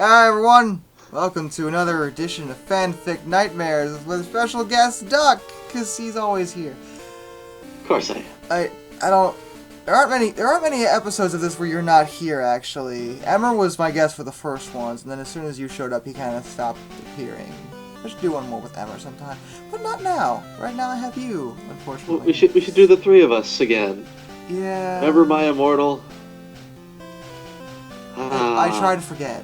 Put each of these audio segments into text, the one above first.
Hi everyone, welcome to another edition of Fanfic Nightmares with special guest Duck, because he's always here. Of course I am. There aren't many episodes of this where you're not here, actually. Emmer was my guest for the first ones, and then as soon as you showed up, he kind of stopped appearing. I should do one more with Emmer sometime, but not now. Right now I have you, unfortunately. Well, we should do the three of us again. Yeah. Remember my immortal? I try to forget.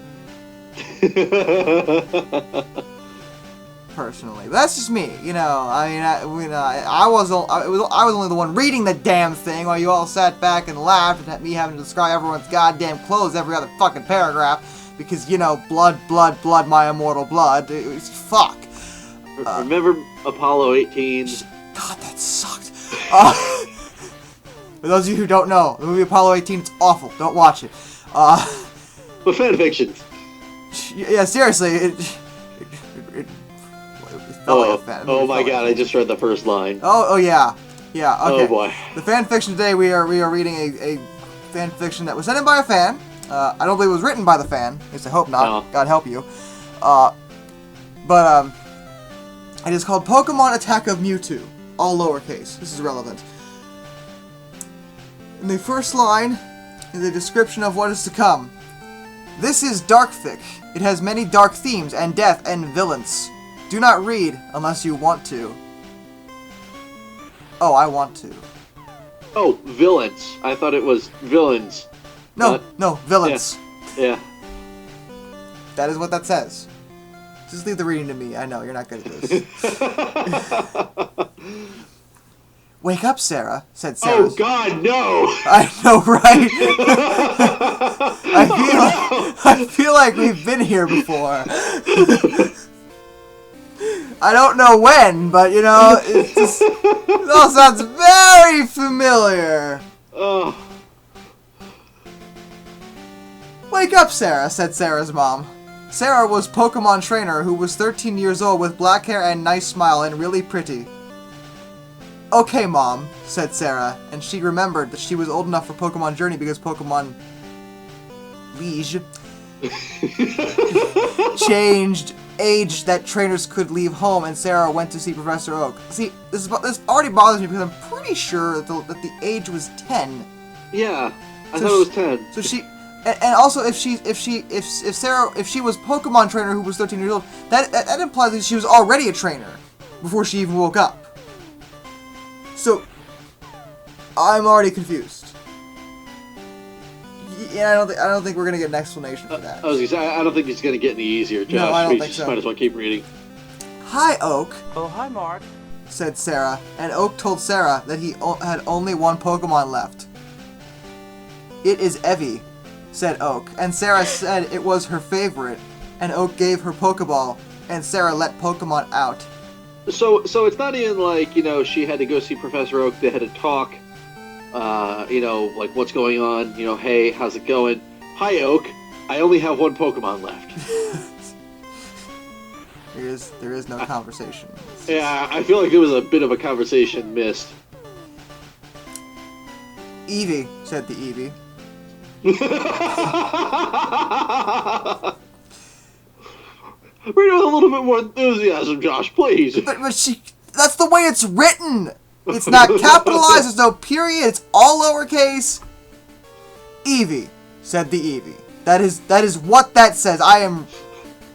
Personally, but that's just me, you know. I mean, I was only the one reading the damn thing while you all sat back and laughed at me having to describe everyone's goddamn clothes every other fucking paragraph because, you know, blood, my immortal blood. Fuck. Remember Apollo 18? God, that sucked. For those of you who don't know, the movie Apollo 18, it's awful. Don't watch it. But fanfiction. Yeah, seriously, it felt like a fan. Oh my god, I just read the first line. Oh yeah. Yeah, okay. Oh boy. The fanfiction today, we are reading a fanfiction that was sent in by a fan. I don't believe it was written by the fan. At least I hope not. No. God help you. But it is called Pokemon Attack of Mewtwo. All lowercase. This is relevant. In the first line is a description of what is to come. This is darkfic. It has many dark themes and death and violence. Do not read unless you want to. Oh, I want to. Oh, villains. I thought it was villains. No, villains. Yeah. That is what that says. Just leave the reading to me. I know, you're not good at this. Wake up, Sarah, said Sarah. Oh god, no! I know, right? I feel like we've been here before. I don't know when, but you know, it all sounds very familiar. Oh. Wake up, Sarah, said Sarah's mom. Sarah was Pokemon trainer who was 13 years old with black hair and nice smile and really pretty. Okay, Mom, said Sarah, and she remembered that she was old enough for Pokemon Journey because Pokemon Liege changed age that trainers could leave home, and Sarah went to see Professor Oak. See, this already bothers me because I'm pretty sure that the age was 10. Yeah, I thought it was 10. So she, and also if she was Pokemon trainer who was 13 years old, that implies that she was already a trainer before she even woke up. So, I'm already confused. Yeah, I don't think we're gonna get an explanation for that. I was gonna say, I don't think it's gonna get any easier, Josh. No, I don't think so. Might as well keep reading. Hi, Oak. Oh, hi, Mark. Said Sarah, and Oak told Sarah that he had only one Pokemon left. It is Evie, said Oak, and Sarah said it was her favorite, and Oak gave her Pokeball, and Sarah let Pokemon out. So it's not even like, you know, she had to go see Professor Oak, they had to talk, you know, like, what's going on, you know, hey, how's it going? Hi, Oak, I only have one Pokemon left. There is no conversation. Yeah, I feel like there was a bit of a conversation missed. Eevee, said the Eevee. Read it with a little bit more enthusiasm, Josh, please. But that's the way it's written. It's not capitalized, there's no period, it's all lowercase. Eevee, said the Eevee. That is what that says. I am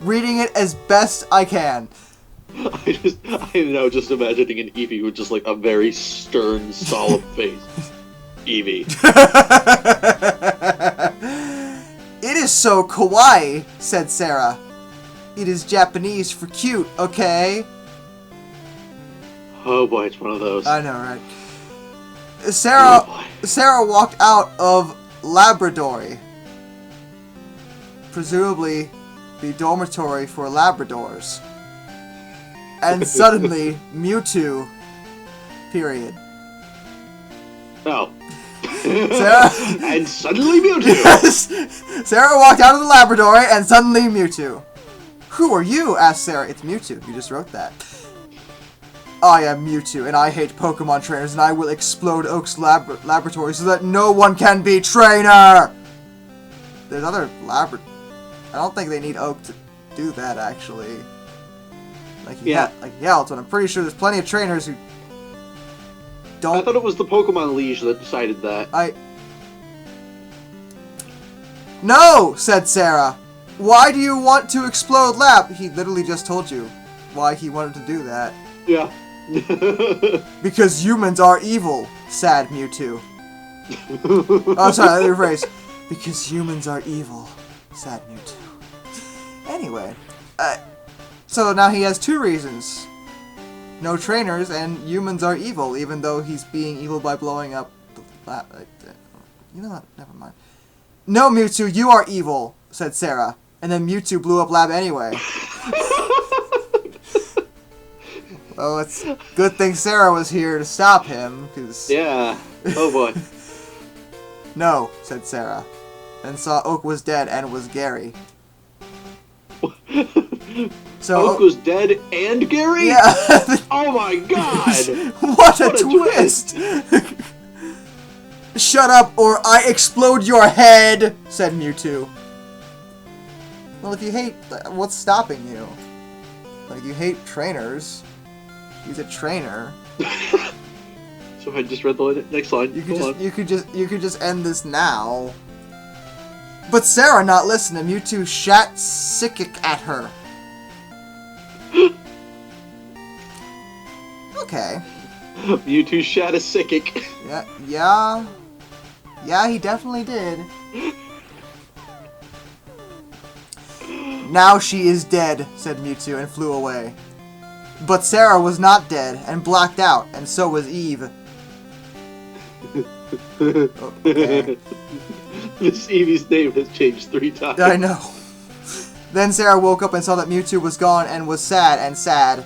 reading it as best I can. Just imagining an Eevee with just like a very stern, solemn face. Eevee. It is so kawaii, said Sarah. It is Japanese for cute, okay? Oh boy, it's one of those. I know, right? Sarah walked out of Labradory. Presumably the dormitory for Labradors. And suddenly, Mewtwo. Period. Oh. Sarah, and suddenly Mewtwo! Yes! Sarah walked out of the Labradory and suddenly Mewtwo. Who are you? Asked Sarah. It's Mewtwo. You just wrote that. I am Mewtwo, and I hate Pokemon trainers, and I will explode Oak's laboratory so that no one can be trainer! There's other I don't think they need Oak to do that, actually. Like, Yeah. like Yalton. I'm pretty sure there's plenty of trainers who don't... I thought it was the Pokemon Liege that decided that. No, said Sarah. Why do you want to explode Lab? He literally just told you why he wanted to do that. Yeah. Because humans are evil, sad Mewtwo. Oh, sorry, let me rephrase. Because humans are evil, sad Mewtwo. Anyway, so now he has two reasons. No trainers, and humans are evil, even though he's being evil by blowing up the lab. You know what? Never mind. No, Mewtwo, you are evil, said Sarah. And then Mewtwo blew up Lab anyway. Well, it's a good thing Sarah was here to stop him, because... Yeah. Oh, boy. No, said Sarah. And saw Oak was dead and was Gary. So Oak was dead and Gary? Yeah. Oh my god! What a twist! Shut up or I explode your head, said Mewtwo. Well, if you hate... What's stopping you? Like, you hate trainers. He's a trainer. So I just read the next line. You could just end this now. But Sarah not listening. Mewtwo shat sickick at her. Okay. Mewtwo shat a sickick. Yeah, he definitely did. Now she is dead, said Mewtwo and flew away. But Sarah was not dead and blacked out, and so was Eve. Okay. Miss Evie's name has changed 3 times. I know. Then Sarah woke up and saw that Mewtwo was gone and was sad and sad.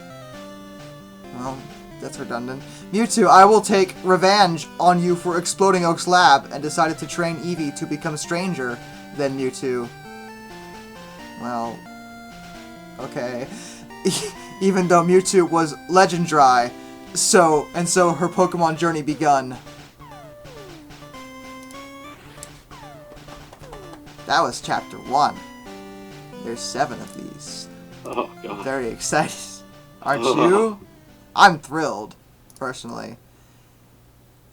Well, that's redundant. Mewtwo, I will take revenge on you for exploding Oak's lab, and decided to train Eevee to become stranger than Mewtwo. Well, okay. Even though Mewtwo was legendary, so her Pokemon journey begun. That was chapter 1. There's 7 of these. Oh, God. Very excited. Aren't you? I'm thrilled, personally.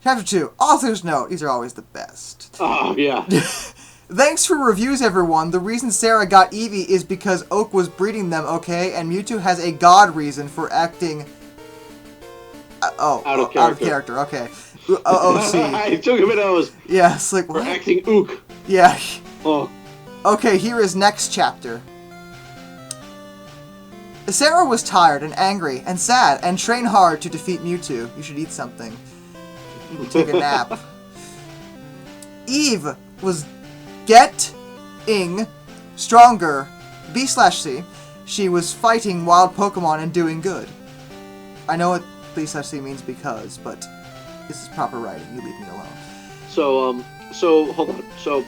Chapter 2. Author's note. These are always the best. Oh, yeah. Thanks for reviews, everyone. The reason Sarah got Eevee is because Oak was breeding them, okay? And Mewtwo has a god reason for acting... out of character, okay. OC. I took him in O's. Yeah, it's like... For acting ook. Yeah. Oh. Okay, here is next chapter. Sarah was tired and angry and sad and trained hard to defeat Mewtwo. You should eat something. Take a nap. Eve was getting stronger. B/C. She was fighting wild Pokemon and doing good. I know what B/C means because, but this is proper writing. You leave me alone. So hold on. So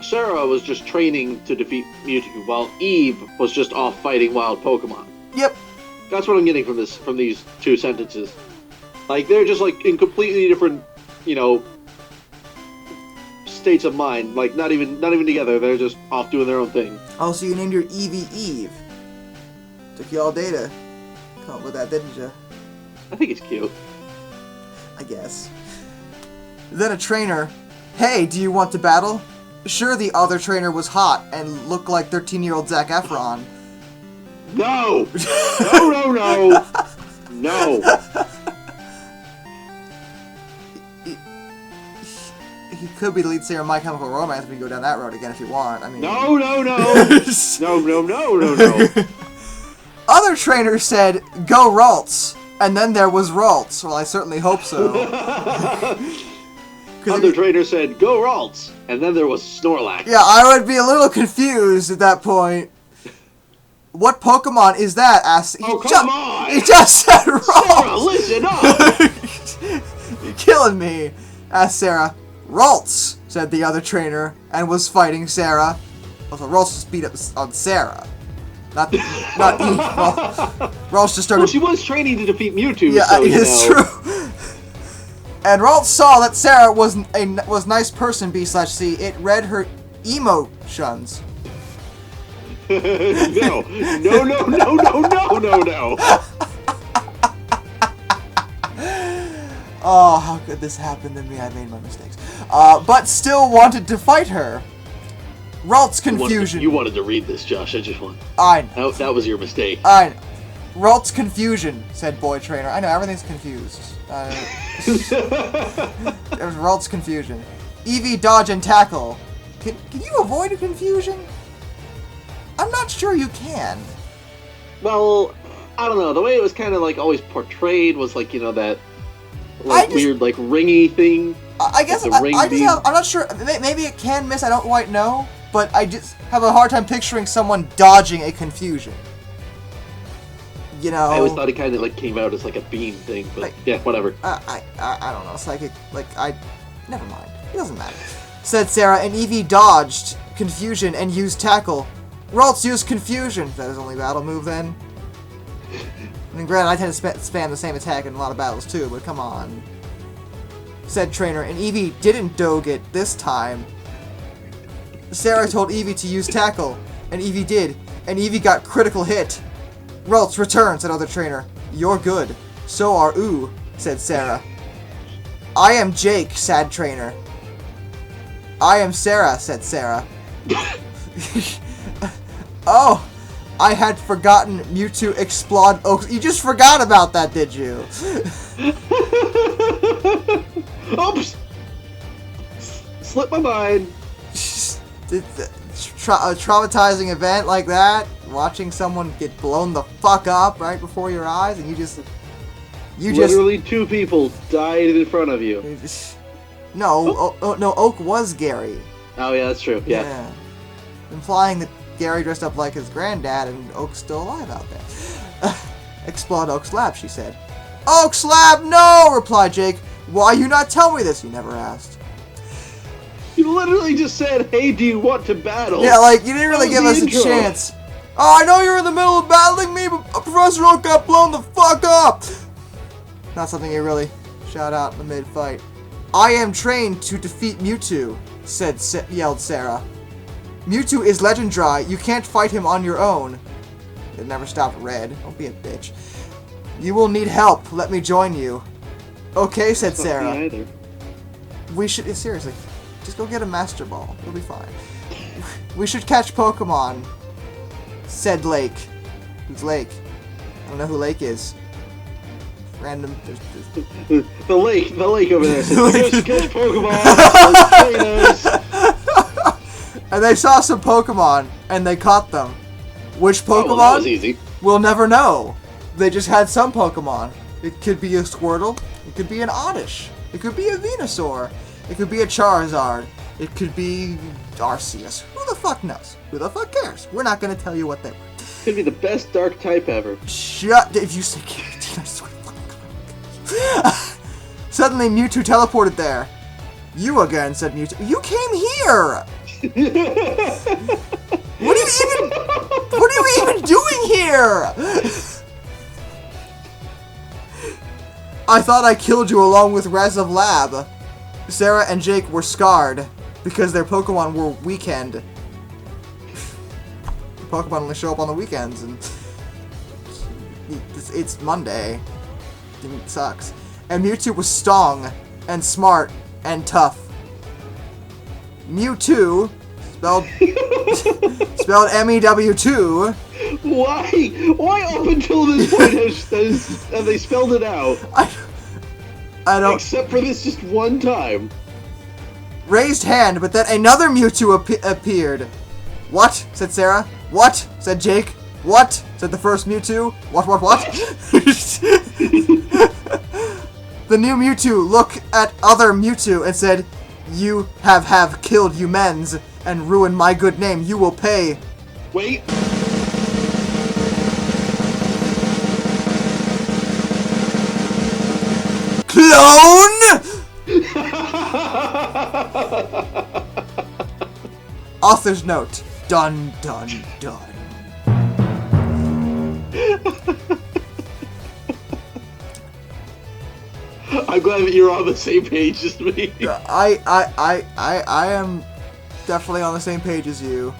Sarah was just training to defeat Mewtwo, while Eve was just off fighting wild Pokemon. Yep. That's what I'm getting from these 2 sentences. Like, they're just, like, in completely different, states of mind. Like, not even together. They're just off doing their own thing. Oh, so you named your Eevee Eve. Took you all day to come up with that, didn't you? I think it's cute. I guess. Then a trainer. Hey, do you want to battle? Sure, the other trainer was hot and looked like 13-year-old Zac Efron. No! No! No! He could be the lead singer of My Chemical Romance if we go down that road again if you want. I mean... No! No! Other trainer said, go Ralts. And then there was Ralts. Well, I certainly hope so. Other trainer said, go Ralts. And then there was Snorlax. Yeah, I would be a little confused at that point. What Pokemon is that? Asked. Come on! He just said Ralts. Sarah, listen up! You're killing me. Asked Sarah. Ralts, said the other trainer, and was fighting Sarah. Also, Ralts just beat up on Sarah. Not Eve. Well, Ralts just started... Well, she was training to defeat Mewtwo, yeah, so, it's true. And Ralts saw that Sarah was nice person, B/C. It read her emotions. No. No, no, no, no, no, no, no. Oh, how could this happen to me? I made my mistakes. But still wanted to fight her. Ralt's confusion. You wanted to read this, Josh. I just want. I know. That was your mistake. I know. Ralt's confusion, said boy trainer. I know, everything's confused. There's Ralt's confusion. Eevee dodge and tackle. Can you avoid a confusion? I'm not sure you can. Well, I don't know. The way it was kind of like always portrayed was like, you know, that like weird like ringy thing. I guess I'm not sure. Maybe it can miss. I don't quite know. But I just have a hard time picturing someone dodging a confusion. You know, I always thought it kind of like came out as like a beam thing, but like, yeah, whatever. I don't know. Psychic, never mind. It doesn't matter. Said Sarah, and Eevee dodged confusion and used tackle. Ralts used confusion. That is only battle move then. I mean, granted, I tend to spam the same attack in a lot of battles too, but come on. Said trainer, and Eevee didn't doge it this time. Sarah told Eevee to use tackle, and Eevee did, and Eevee got critical hit. Ralts, return, said other trainer. You're good. So are ooh, said Sarah. I am Jake, sad trainer. I am Sarah, said Sarah. Oh, I had forgotten Mewtwo explode Oaks. You just forgot about that, did you? Oops! Slipped my mind. A traumatizing event like that, watching someone get blown the fuck up right before your eyes, and you just literally two people died in front of you. No, no, Oak was Gary. Oh yeah, that's true. Yeah. Implying that Gary dressed up like his granddad and Oak's still alive out there. Explode Oak's lab, she said. Oak's lab, no! Replied Jake. Why you not tell me this? You never asked. You literally just said, hey, do you want to battle? Yeah, like, you didn't really give us a chance. Oh, I know you're in the middle of battling me, but Professor Oak got blown the fuck up! Not something you really shout out in the mid-fight. I am trained to defeat Mewtwo, yelled Sarah. Mewtwo is legendary. You can't fight him on your own. It never stopped Red. Don't be a bitch. You will need help. Let me join you. Okay, said Sarah. We should... Seriously. Just go get a Master Ball. It'll be fine. We should catch Pokemon, said Lake. Who's Lake? I don't know who Lake is. Random... The lake over there. Just catch Pokemon. And they saw some Pokemon, and they caught them. Which Pokemon? Oh, well, that was easy. We'll never know. They just had some Pokemon. It could be a Squirtle. It could be an Oddish. It could be a Venusaur. It could be a Charizard. It could be Arceus. Who the fuck knows? Who the fuck cares? We're not going to tell you what they were. Could be the best dark type ever. Shut... If you say... I swear. Suddenly, Mewtwo teleported there. You again, said Mewtwo. You came here! What are you even doing here? I thought I killed you along with Rezav Lab. Sarah and Jake were scarred because their Pokemon were weekend. Pokemon only show up on the weekends, and it's Monday. It sucks. And Mewtwo was strong and smart and tough. Mewtwo, spelled M-E-W-2. Why up until this point have they spelled it out? I don't... Except for this just one time. Raised hand, but then another Mewtwo appeared. What? Said Sarah. What? Said Jake. What? Said the first Mewtwo. What? The new Mewtwo looked at other Mewtwo and said, you have killed humans and ruined my good name. You will pay. Wait. Clone! Author's note. Dun, dun, dun. I'm glad that you're on the same page as me. I am definitely on the same page as you.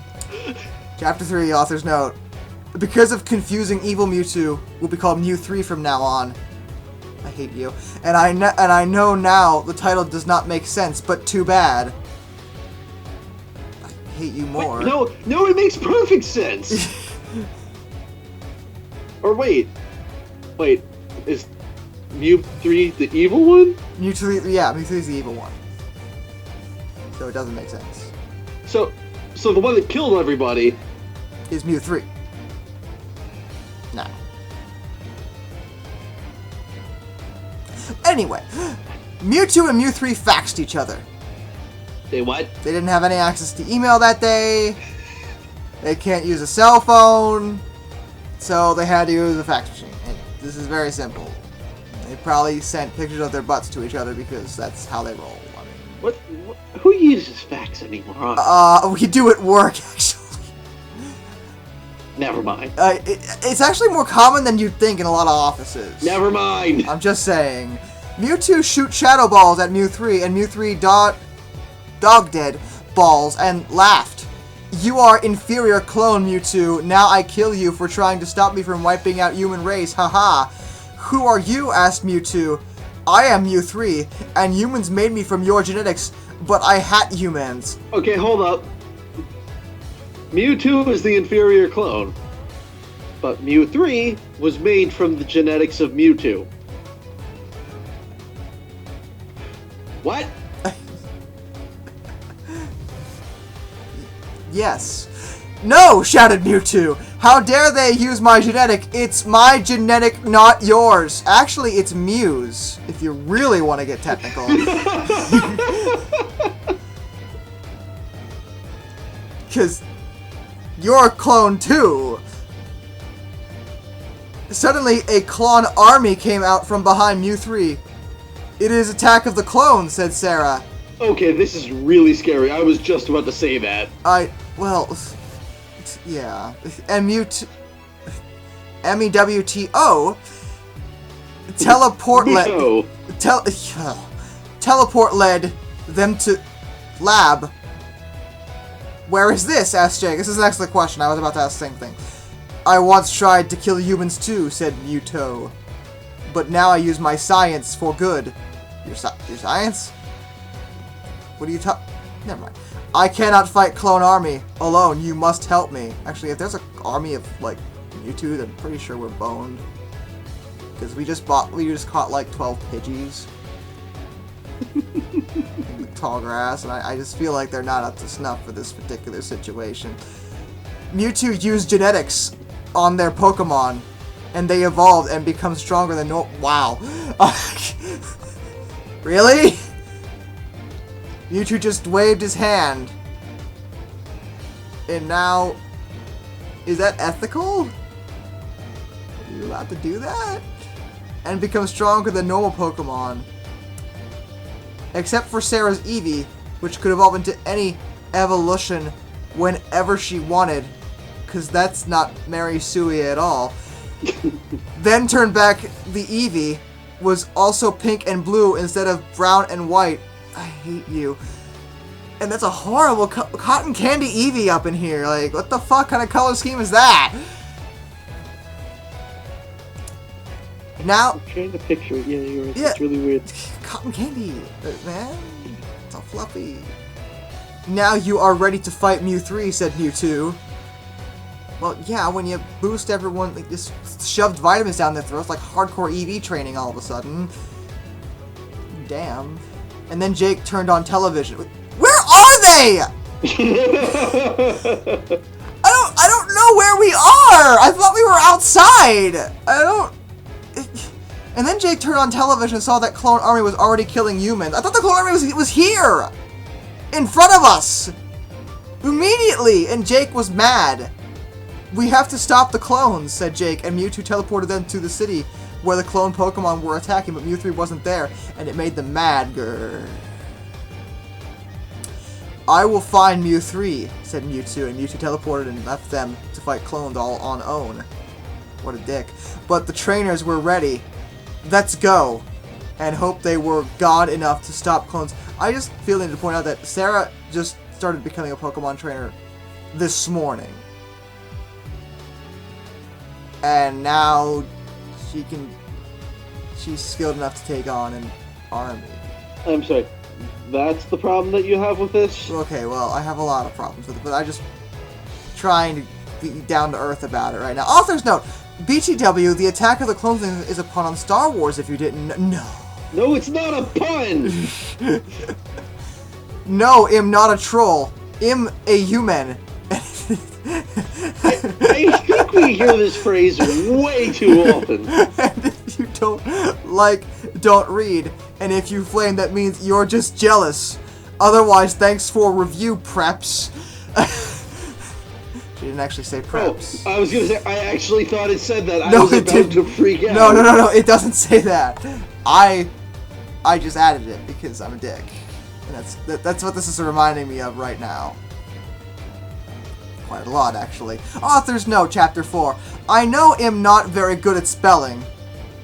Chapter 3, author's note. Because of confusing evil Mewtwo, will be called Mew 3 from now on. I hate you. And I know now the title does not make sense, but too bad. I hate you more. Wait, no, it makes perfect sense. Or wait, is Mew 3 the evil one? Mew 3, yeah, Mew 3 is the evil one. So it doesn't make sense. So the one that killed everybody is Mew 3. No. Anyway, Mewtwo and Mew 3 faxed each other. They what? They didn't have any access to email that day. They can't use a cell phone. So they had to use a fax machine. And this is very simple. They probably sent pictures of their butts to each other because that's how they roll. I mean, what who uses fax anymore? We do at work, actually. Never mind. It's actually more common than you'd think in a lot of offices. Never mind. I'm just saying. Mewtwo shoot shadow balls at Mew 3, and Mew 3 dog dead balls and laughed. You are inferior clone, Mewtwo. Now I kill you for trying to stop me from wiping out human race. Haha. Who are you? Asked Mewtwo. I am Mew 3, and humans made me from your genetics, but I hate humans. Okay, hold up. Mewtwo is the inferior clone, but Mew 3 was made from the genetics of Mewtwo. What? Yes. No, shouted Mewtwo. How dare they use my genetic? It's my genetic, not yours. Actually, it's Mew's, if you really want to get technical. Because you're a clone too. Suddenly, a clone army came out from behind Mew 3. It is Attack of the Clones, said Sarah. Okay, this is really scary. I was just about to say that. Well, yeah. And MEWTO teleport led them to lab. Where is this? Asked Jake. This is an excellent question. I was about to ask the same thing. I once tried to kill humans too, said Mewtwo. But now I use my science for good. Your science? What are you Never mind. I cannot fight Clone Army alone. You must help me. Actually, if there's an army of, like, Mewtwo, then I'm pretty sure we're boned. Because we just caught, like, 12 Pidgeys. In the tall grass, and I just feel like they're not up to snuff for this particular situation. Mewtwo used genetics on their Pokemon, and they evolved and become stronger than wow. Really? Mewtwo just waved his hand. And now... Is that ethical? Are you allowed to do that? And become stronger than normal Pokemon. Except for Sarah's Eevee, which could evolve into any evolution whenever she wanted. Because that's not Mary Sui at all. Then turned back the Eevee was also pink and blue instead of brown and white. I hate you. And that's a horrible cotton candy Eevee up in here. Like, what the fuck kind of color scheme is that? Now... I'm trying to picture it. Yeah, it's really weird. Cotton candy, man. It's all fluffy. Now you are ready to fight Mew 3, said Mewtwo. Well, yeah, when you boost everyone, like, just shoved vitamins down their throats, like hardcore EV training all of a sudden. Damn. And then Jake turned on television. Where are they? I don't know where we are. I thought we were outside. And then Jake turned on television and saw that Clone Army was already killing humans. I thought the Clone Army was here, in front of us, immediately. And Jake was mad. We have to stop the clones, said Jake, and Mewtwo teleported them to the city where the clone Pokemon were attacking, but Mew 3 wasn't there, and it made them mad. Grr. I will find Mew 3, said Mewtwo, and Mewtwo teleported and left them to fight clones all on own. What a dick. But the trainers were ready. Let's go. And hope they were god enough to stop clones. I just feel need to point out that Sarah just started becoming a Pokemon trainer this morning. And now she's skilled enough to take on an army. I'm sorry. That's the problem that you have with this? Okay, well, I have a lot of problems with it, but I just trying to be down to earth about it right now. Author's note: BTW, the Attack of the Clones is a pun on Star Wars. If you didn't, no. No, it's not a pun. No, I'm not a troll. I'm a human. I think we hear this phrase way too often. And if you don't don't read. And if you flame, that means you're just jealous. Otherwise, thanks for review, preps. She didn't actually say preps. Oh, I was gonna say, I actually thought it said that. No, I was it about didn't. to freak out. No, it doesn't say that. I just added it because I'm a dick. And that's what this is reminding me of right now. Quite a lot, actually. Author's note, Chapter 4. I know I'm not very good at spelling.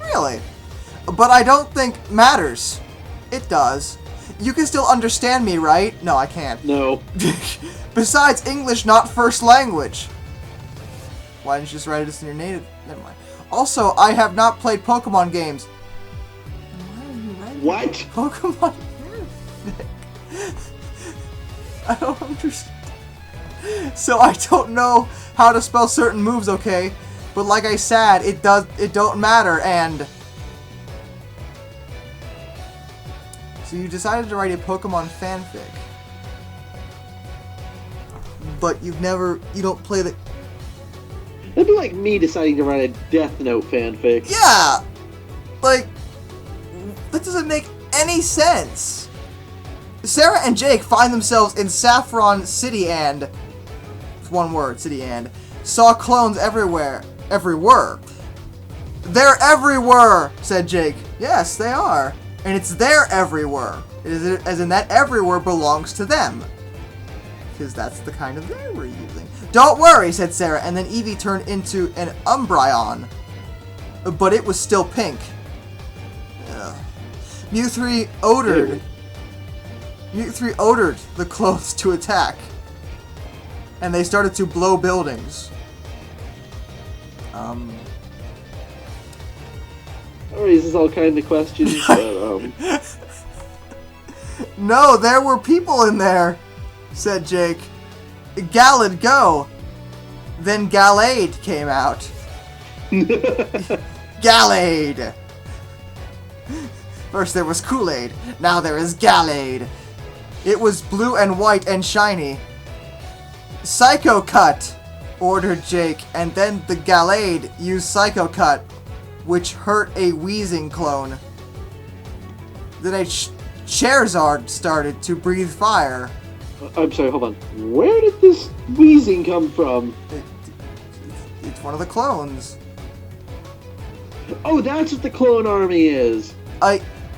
Really? But I don't think matters. It does. You can still understand me, right? No, I can't. No. Besides, English not first language. Why didn't you just write this in your native? Never mind. Also, I have not played Pokemon games. Why are you writing What? Pokemon? I don't understand. So I don't know how to spell certain moves, okay? But like I said, it don't matter, and so you decided to write a Pokemon fanfic. But you don't play the... That'd be like me deciding to write a Death Note fanfic. Yeah! Like, that doesn't make any sense. Sarah and Jake find themselves in Saffron City and... one word, City and... saw clones everywhere. They're everywhere, said Jake. Yes, they are. And it's their everywhere. As in that everywhere belongs to them. Because that's the kind of they we're using. Don't worry, said Sarah, and then Eevee turned into an Umbreon. But it was still pink. Ugh. Mewtwo ordered the clones to attack. And they started to blow buildings. That raises all kinds of questions, but, No, there were people in there, said Jake. Gallad, go! Then Gallade came out. Gallade! First there was Kool-Aid, now there is Gallade. It was blue and white and shiny. Psycho Cut, ordered Jake, and then the Gallade used Psycho Cut, which hurt a wheezing clone. Then a Charizard started to breathe fire. I'm sorry, hold on. Where did this wheezing come from? It's one of the clones. Oh, that's what the clone army is.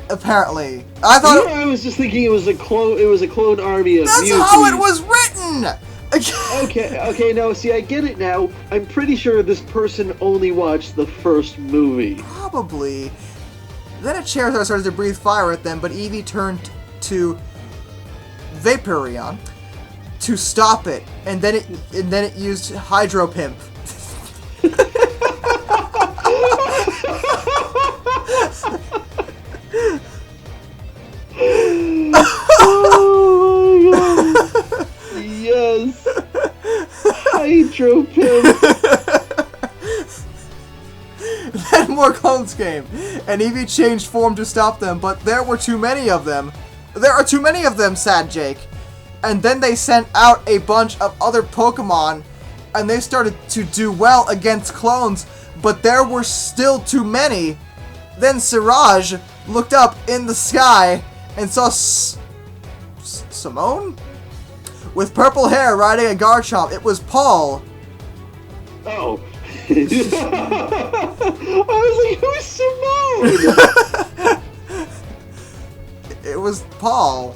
Apparently. I thought I was just thinking it was a clone. It was a clone army of that's Mewtwo. how it was written. Okay, no, see, I get it now. I'm pretty sure this person only watched the first movie. Probably. Then a Charizard started to breathe fire at them, but Eevee turned to Vaporeon to stop it, and then it used Hydro Pimp. Oh my god! Yes, Hydro Pimp. Then more clones came, and Eevee changed form to stop them, but there were too many of them. There are too many of them, sad Jake. And then they sent out a bunch of other Pokemon, and they started to do well against clones, but there were still too many. Then Siraj looked up in the sky and saw Simone? With purple hair riding a Garchomp. It was Paul. Oh. I was like, who's Simone? It was Paul.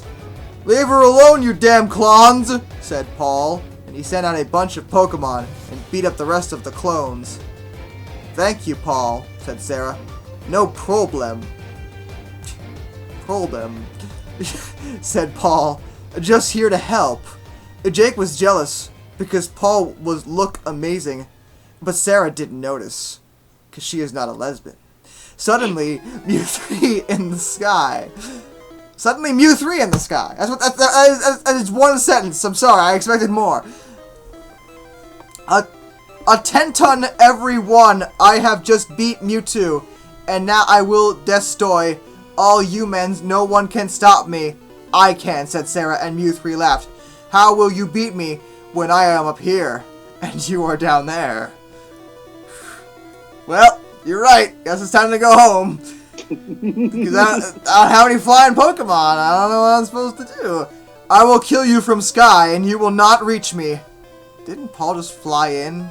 Leave her alone, you damn clones, said Paul, and he sent out a bunch of Pokemon and beat up the rest of the clones. Thank you, Paul, said Sarah. No problem. Problem, said Paul. Just here to help. Jake was jealous because Paul looked amazing, But Sarah didn't notice, because she is not a lesbian. Suddenly, Mew3 in the sky. Suddenly, Mew3 in the sky. That is one sentence. I'm sorry, I expected more. A 10-ton every one. I have just beat Mewtwo, and now I will destroy all humans. No one can stop me. I can, said Sarah, and Mew3 laughed. How will you beat me when I am up here and you are down there? Well, you're right. Guess it's time to go home. Because I don't have any flying Pokemon. I don't know what I'm supposed to do. I will kill you from sky, and you will not reach me. Didn't Paul just fly in?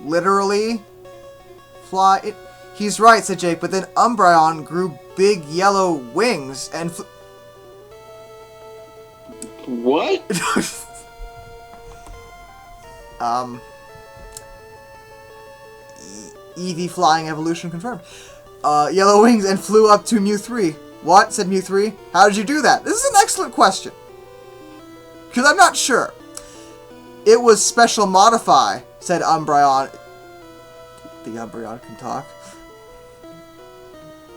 Literally? Fly in? He's right, said Jake, but then Umbreon grew big yellow wings and What? Eevee flying evolution confirmed. Yellow wings and flew up to Mew3. What? Said Mew3. How did you do that? This is an excellent question. Because I'm not sure. It was special modify, said Umbreon. The Umbreon can talk.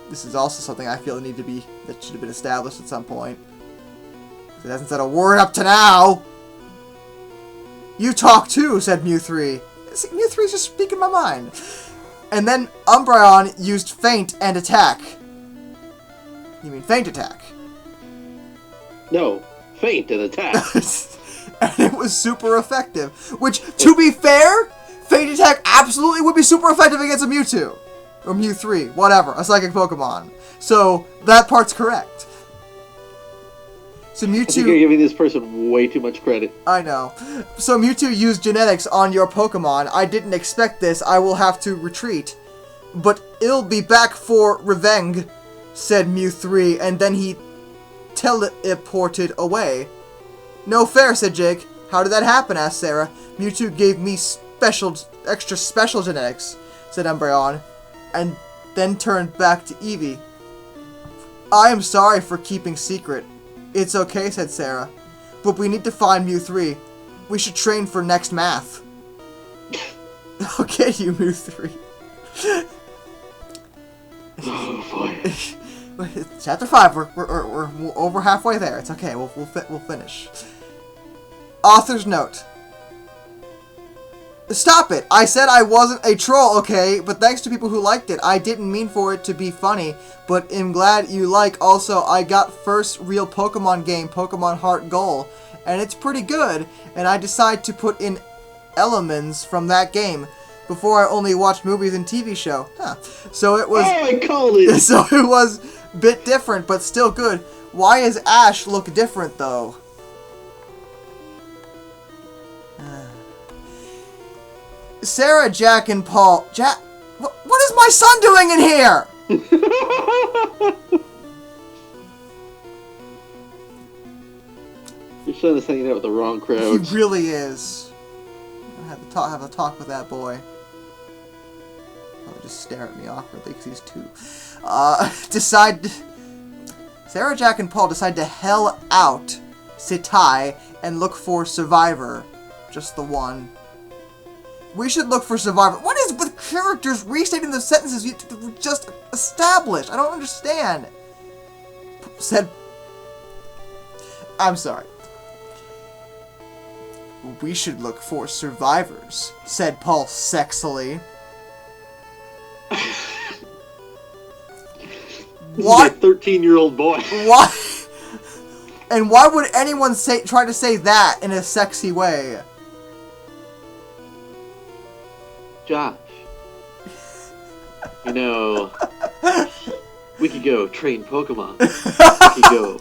This is also something I feel that should have been established at some point. It hasn't said a word up to now. You talk too, said Mew3. See, Mew3's just speaking my mind. And then Umbreon used Feint and Attack. You mean Feint Attack? No, Feint and Attack. And it was super effective. Which, to be fair, Feint Attack absolutely would be super effective against a Mewtwo. Or Mew3, whatever, a psychic Pokemon. So, that part's correct. So Mewtwo... I think you're giving this person way too much credit. I know. So Mewtwo used genetics on your Pokemon. I didn't expect this. I will have to retreat. But it'll be back for revenge, said Mew3, and then he teleported away. No fair, said Jake. How did that happen, asked Sarah. Mewtwo gave me extra special genetics, said Umbreon, and then turned back to Eevee. I am sorry for keeping secret. It's okay, said Sarah. But we need to find Mew3. We should train for next math. I'll get you, Mew3. Oh boy. Chapter 5. We're over halfway there. It's okay. We'll finish. Author's note. Stop it! I said I wasn't a troll, okay? But thanks to people who liked it. I didn't mean for it to be funny, but am glad you like. Also, I got first real Pokemon game, Pokemon Heart Gold, and it's pretty good, and I decided to put in elements from that game. Before I only watched movies and TV show. Huh. So it was... Oh, I called it! So it was a bit different, but still good. Why does Ash look different, though? Sarah, Jack, and Paul... Jack... What is my son doing in here? Your son is hanging out with the wrong crowd. He really is. I have to talk with that boy. He'll just stare at me awkwardly because he's 2. Sarah, Jack, and Paul decide to hell out Sitai and look for Survivor. Just the one. We should look for Survivor. What is with characters restating the sentences you just established? I don't understand. Said... I'm sorry. We should look for survivors, said Paul sexily. What? 13-year-old boy. Why? And why would anyone try to say that in a sexy way? Josh, you know, we could go train Pokemon. We could go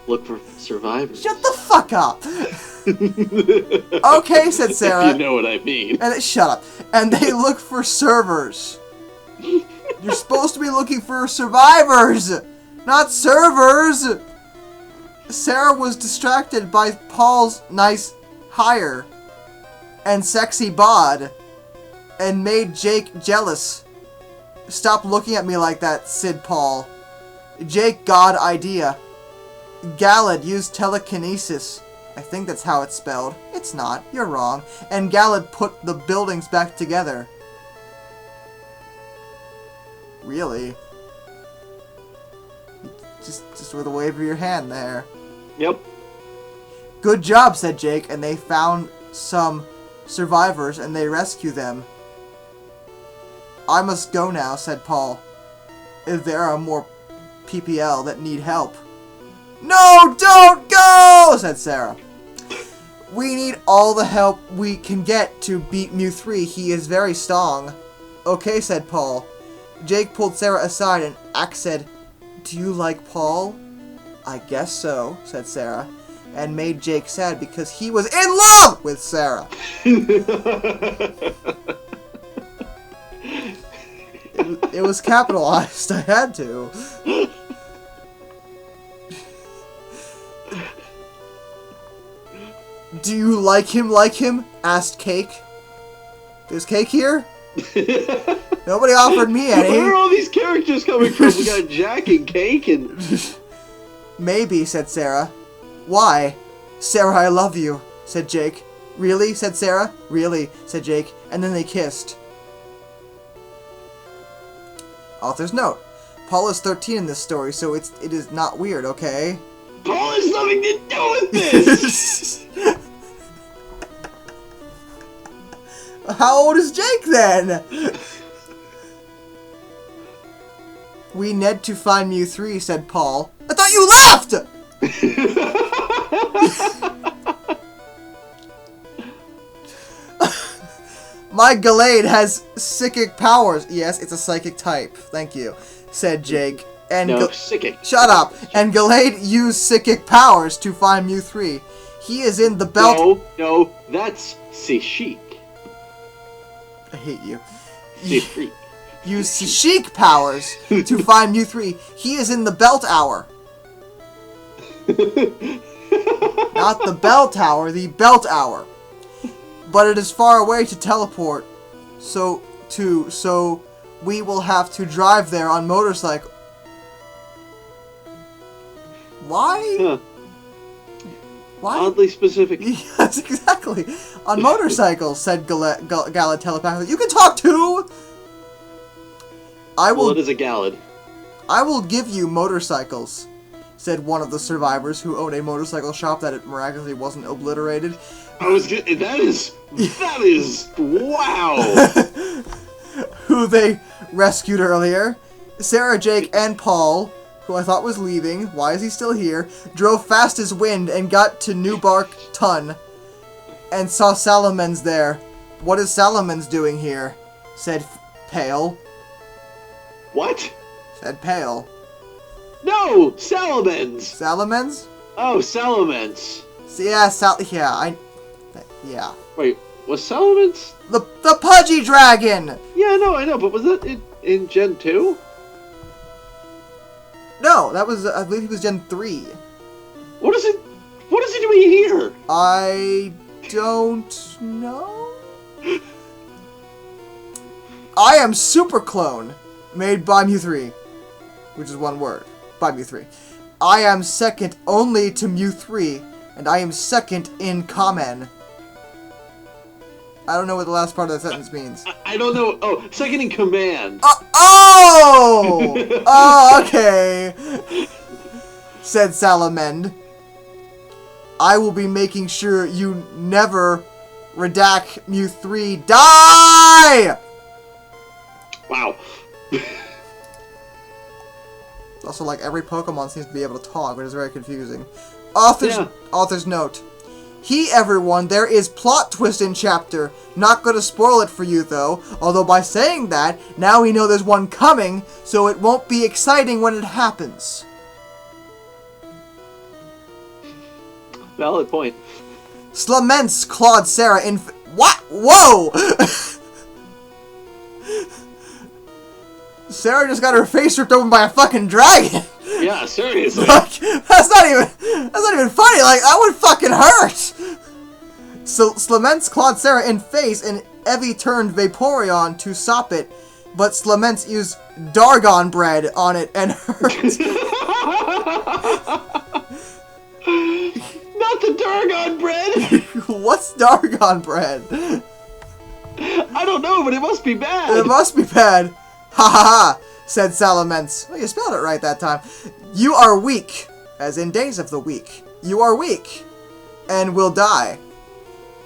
look for survivors. Shut the fuck up! Okay, said Sarah. If you know what I mean. And shut up. And they look for servers. You're supposed to be looking for survivors, not servers. Sarah was distracted by Paul's nice hire and sexy bod and made Jake jealous. Stop looking at me like that, said Paul. Jake, God idea. Galad used telekinesis I think that's how it's spelled. It's not. You're wrong. And Galad put the buildings back together. Really? Just with a wave of your hand there. Yep. Good job, said Jake, and they found some survivors and they rescue them. I must go now, said Paul. If there are more PPL that need help. No, don't go, said Sarah. We need all the help we can get to beat Mew 3. He is very strong. Okay, said Paul. Jake pulled Sarah aside and Axe said, do you like Paul? I guess so, said Sarah, and made Jake sad because he was in love with Sarah. It was capitalized. I had to. Do you like him? Asked Cake. There's Cake here? Nobody offered me any. Where are all these characters coming from? We got Jack and Cake and... Maybe, said Sarah. Why? Sarah, I love you, said Jake. Really? Said Sarah. Really, said Jake. And then they kissed. Author's note. Paul is 13 in this story, so it is not weird, okay? Paul has nothing to do with this! How old is Jake then? We need to find Mew 3, said Paul. I thought you left! My Galade has psychic powers. Yes, it's a psychic type. Thank you, said Jake. And no, psychic. Shut up. And Galade used psychic powers to find Mew 3. He is in the belt. No, that's Sishik. I hate you. Sishik. Use Sishik powers to find Mew 3. He is in the belt hour. Not the bell tower, the belt hour. But it is far away to teleport. So we will have to drive there on motorcycle. Why? Huh. Why? Oddly specific. Yes, exactly. On motorcycles, said Galad telepathically. You can talk too! Well, it is a Galad. I will give you motorcycles, said one of the survivors who owned a motorcycle shop that it miraculously wasn't obliterated. That is, wow! Who they rescued earlier. Sarah, Jake, and Paul, who I thought was leaving, why is he still here, drove fast as wind and got to Newbark Ton and saw Salamence there. What is Salamence doing here? Said Pale. What? Said Pale. No! Salamence! Salamence? Oh, Salamence. Yeah. Wait, was Salamence? The Pudgy Dragon! Yeah, I know, but was that in Gen 2? No, that was, I believe he was Gen 3. What is he doing here? I don't know. I am Super Clone, made by Mew 3, which is one word, by Mew 3. I am second only to Mew 3, and I am second in Kamen. I don't know what the last part of that sentence means. I don't know. Oh, second in command. Oh, okay, said Salamend. I will be making sure you never redact Mew 3 die! Wow. Also, like, every Pokemon seems to be able to talk, which is very confusing. Author's note. Everyone, there is plot twist in chapter. Not gonna spoil it for you, though. Although by saying that, now we know there's one coming, so it won't be exciting when it happens. Valid point. Salamence clawed Sarah in... What? Whoa! Sarah just got her face ripped open by a fucking dragon. Yeah, seriously. Like, that's not even funny. Like, that would fucking hurt. So Salamence clawed Sarah in face, and Evie turned Vaporeon to stop it, but Salamence used Dargon bread on it and hurt. Not not the Dargon bread! What's Dargon bread? I don't know, but it must be bad. It must be bad. Ha ha ha, said Salamence. Well, you spelled it right that time. You are weak, as in days of the week. You are weak, and will die.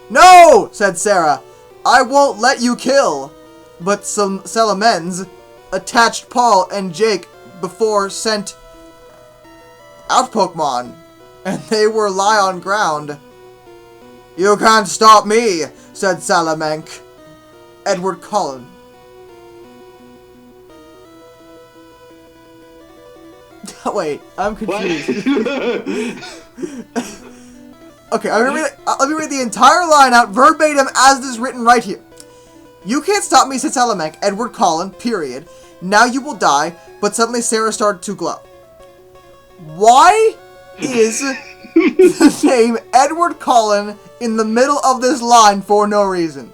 No, said Sarah. I won't let you kill. But some Salamence attached Paul and Jake before sent out Pokemon, and they were lie on ground. You can't stop me, said Salamanc. Edward Cullen. Wait, I'm confused. Okay, let me read the entire line out verbatim as it is written right here. You can't stop me, said Salamanc. Edward Cullen, period. Now you will die, but suddenly Sarah started to glow. Why is the name Edward Cullen in the middle of this line for no reason?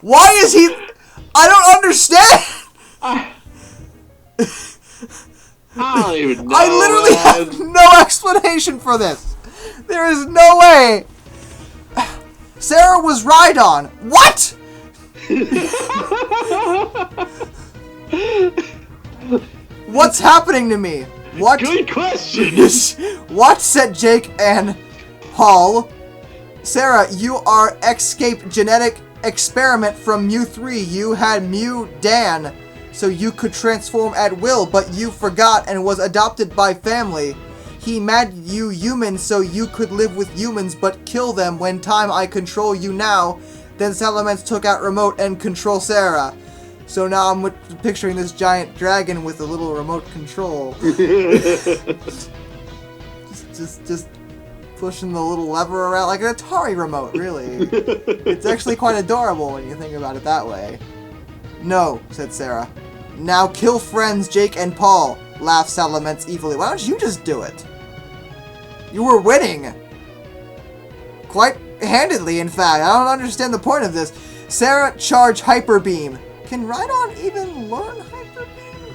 Why is he... I don't understand! I don't even know. I literally have no explanation for this. There is no way. Sarah was Rhydon. What? What's happening to me? What? Good question. What, said Jake and Paul. Sarah, you are escape genetic experiment from Mew3. You had Mew Dan, so you could transform at will, but you forgot and was adopted by family. He made you human so you could live with humans, but kill them when time I control you now. Then Salamence took out remote and control Sarah. So now I'm picturing this giant dragon with a little remote control. just pushing the little lever around like an Atari remote, really. It's actually quite adorable when you think about it that way. No, said Sarah. Now kill friends Jake and Paul, laughed Salamence evilly. Why don't you just do it? You were winning. Quite handedly, in fact. I don't understand the point of this. Sarah charged Hyper Beam. Can Rhydon even learn Hyper Beam?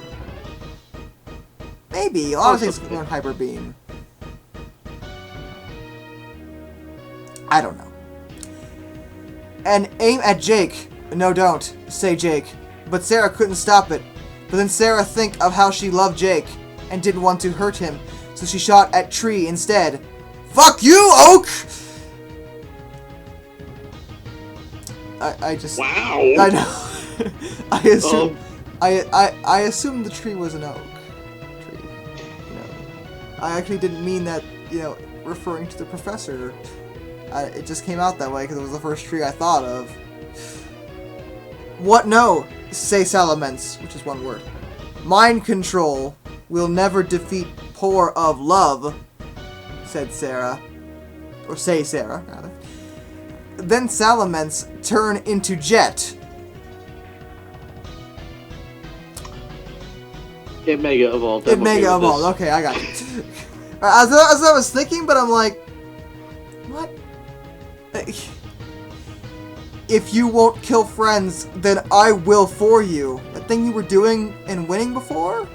Maybe. A lot of things can learn Hyper Beam. I don't know. And aim at Jake. No, don't, say Jake. But Sarah couldn't stop it. But then Sarah think of how she loved Jake and didn't want to hurt him, so she shot at Tree instead. Fuck you, Oak! I just... Wow! I know. I assumed the tree was an oak tree. You know, I actually didn't mean that, you know, referring to the professor. It just came out that way because it was the first tree I thought of. What? No, say Salamence, which is one word. Mind control will never defeat power of love, said Sarah. Or say Sarah, rather. Then Salamence turned into Jet. It Mega Evolved. It Mega Evolved. Okay, I got you. As I was thinking, but I'm like, what? If you won't kill friends, then I will for you. That thing you were doing and winning before?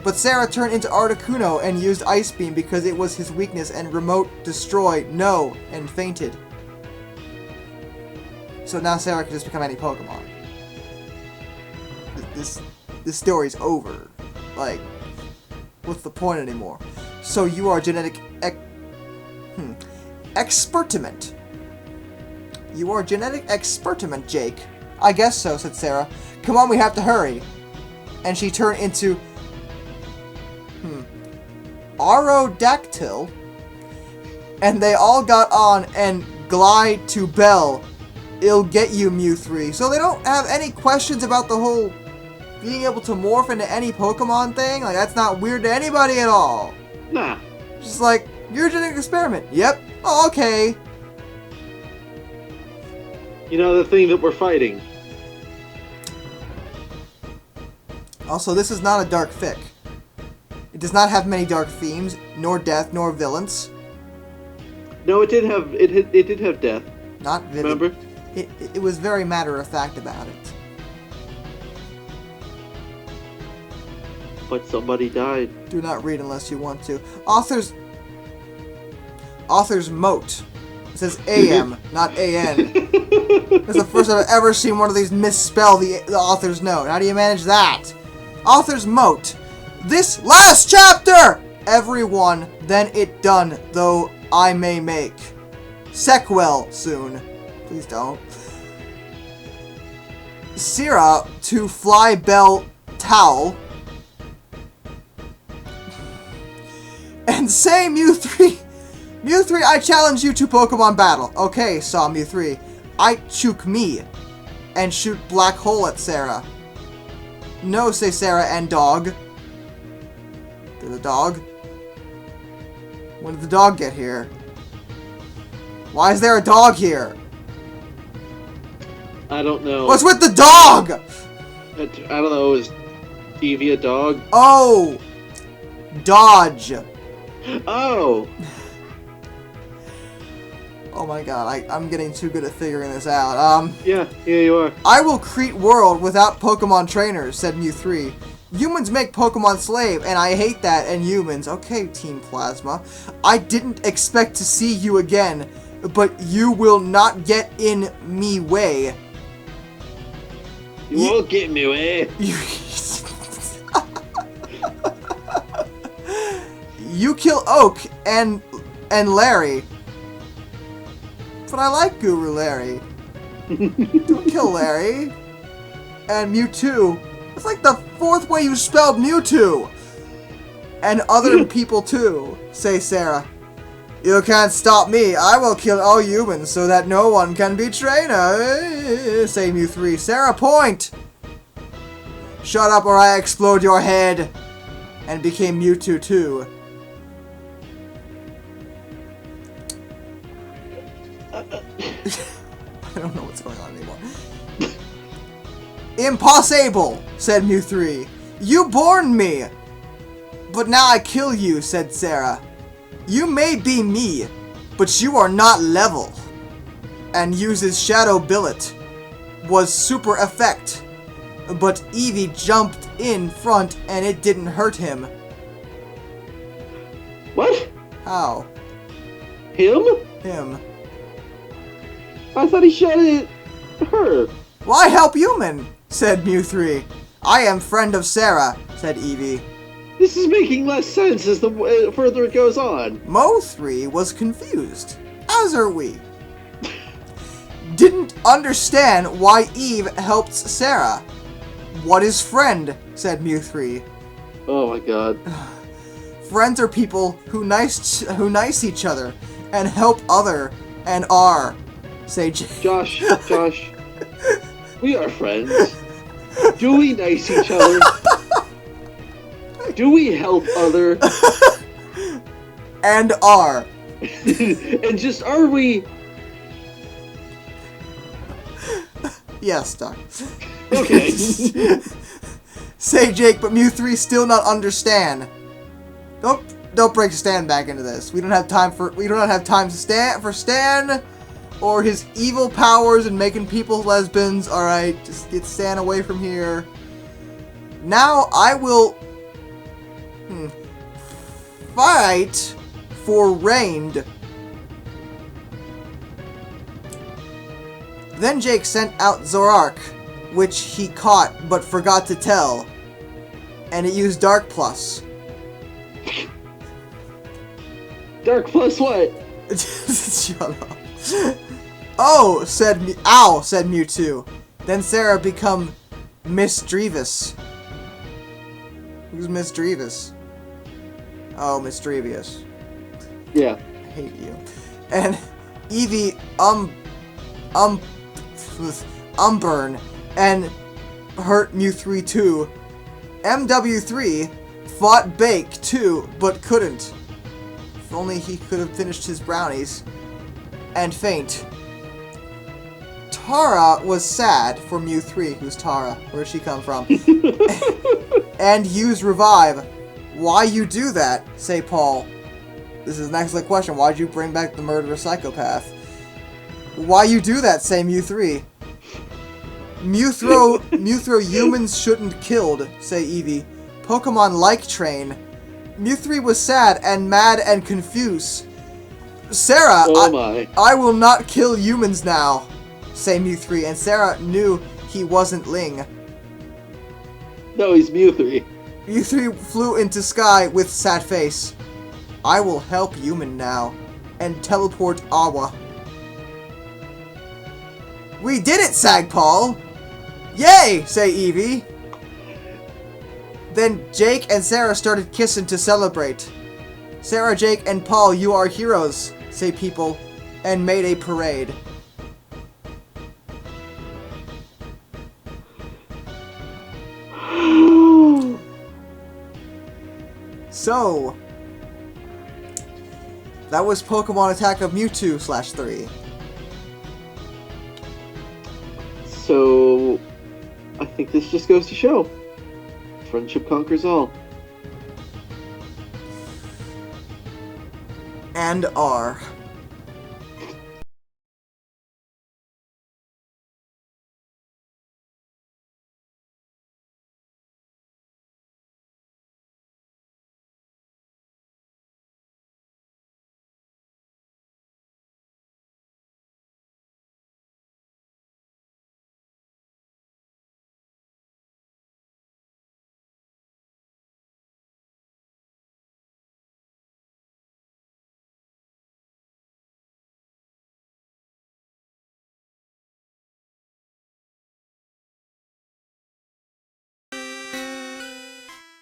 But Sarah turned into Articuno and used Ice Beam because it was his weakness, and Remote destroyed No and fainted. So now Sarah can just become any Pokemon. This story's over. Like, what's the point anymore? So you are genetic experiment. You are genetic experiment, Jake. I guess so, said Sarah. Come on, we have to hurry. And she turned into Aerodactyl. And they all got on and glide to Bell. It'll get you, Mew3. So they don't have any questions about the whole being able to morph into any Pokemon thing. Like, that's not weird to anybody at all. Nah. Just like, you're a genetic experiment. Yep. Oh, okay. You know, the thing that we're fighting. Also, this is not a dark fic. It does not have many dark themes, nor death, nor violence. No, it did have it did have death. Not vivid. Remember? It was very matter of fact about it. But somebody died. Do not read unless you want to. Author's moat. It says AM, not AN. That's the first time I've ever seen one of these misspell the author's note. How do you manage that? Author's moat. This last chapter! Everyone, then it done, though I may make. Sequel soon. Please don't. Syrah to fly bell towel. And say Mew3. Mew3, I challenge you to Pokemon battle. Okay, saw Mew3. I chook me. And shoot black hole at Sarah. No, say Sarah and dog. To the dog. When did the dog get here? Why is there a dog here? I don't know. What's with the dog? I don't know. Is Eevee a dog? Oh! Dodge. Oh! Oh my god, I'm getting too good at figuring this out. Yeah, you are. I will create world without Pokemon trainers, said Mew3. Humans make Pokemon slave, and I hate that, and humans. Okay, Team Plasma. I didn't expect to see you again, but you will not get in me way. You won't get me way. You kill Oak and Larry. But I like Guru Larry. Don't kill Larry. And Mewtwo. It's like the fourth way you spelled Mewtwo. And other people too, say Sarah. You can't stop me. I will kill all humans so that no one can be trainer. Say Mew3. Sarah, point. Shut up or I explode your head. And became Mewtwo too. I don't know what's going on anymore. Impossible, said Mew3. You born me. But now I kill you, said Sarah. You may be me, but you are not level. And uses Shadow Billet. Was super effect. But Eevee jumped in front and it didn't hurt him. What? How? Him? Him. I thought he shot at her. Why help human? Said Mew3. I am friend of Sarah, said Eevee. This is making less sense as the further it goes on. Mo3 was confused, as are we. Didn't understand why Eve helped Sarah. What is friend? Said Mew3. Oh my god. Friends are people who nice each other and help other and are. Say Josh. We are friends. Do we nice each other? Do we help other? And are. And just are we? Yes, Doc. Okay. Say Jake, but Mew3 still not understand. Don't break Stan back into this. We don't have time for Stan or his evil powers and making people lesbians. Alright, just get Stan away from here. Now I will fight for Reigned. Then Jake sent out Zorark, which he caught but forgot to tell. And it used Dark Plus. Dark Plus what? Shut up. Oh, said Ow, said Mewtwo. Then Sarah become Miss Drevis. Who's Miss Drevis? Oh, Mischievous. Yeah. I hate you. And Eevee Umburn and hurt Mew3 too. MW3 fought Bake too, but couldn't. If only he could have finished his brownies. And faint. Tara was sad for Mew3. Who's Tara? Where'd she come from? And used Revive. Why you do that? Say Paul. This is an excellent question. Why'd you bring back the murderous psychopath? Why you do that? Say Mew3. Mewthrow humans shouldn't killed. Say Eevee. Pokemon like train. Mewtwo was sad and mad and confused. Sarah, Oh my. I will not kill humans now, say Mewtwo, and Sarah knew he wasn't Ling. No, he's Mewtwo. Mewtwo flew into sky with sad face. I will help human now, and teleport Awa. We did it, Sagpaul! Yay, say Eevee. Then Jake and Sarah started kissing to celebrate. Sarah, Jake, and Paul, you are heroes, say people, and made a parade. So, that was Pokemon Attack of Mewtwo /3. So, I think this just goes to show. Friendship conquers all. And R.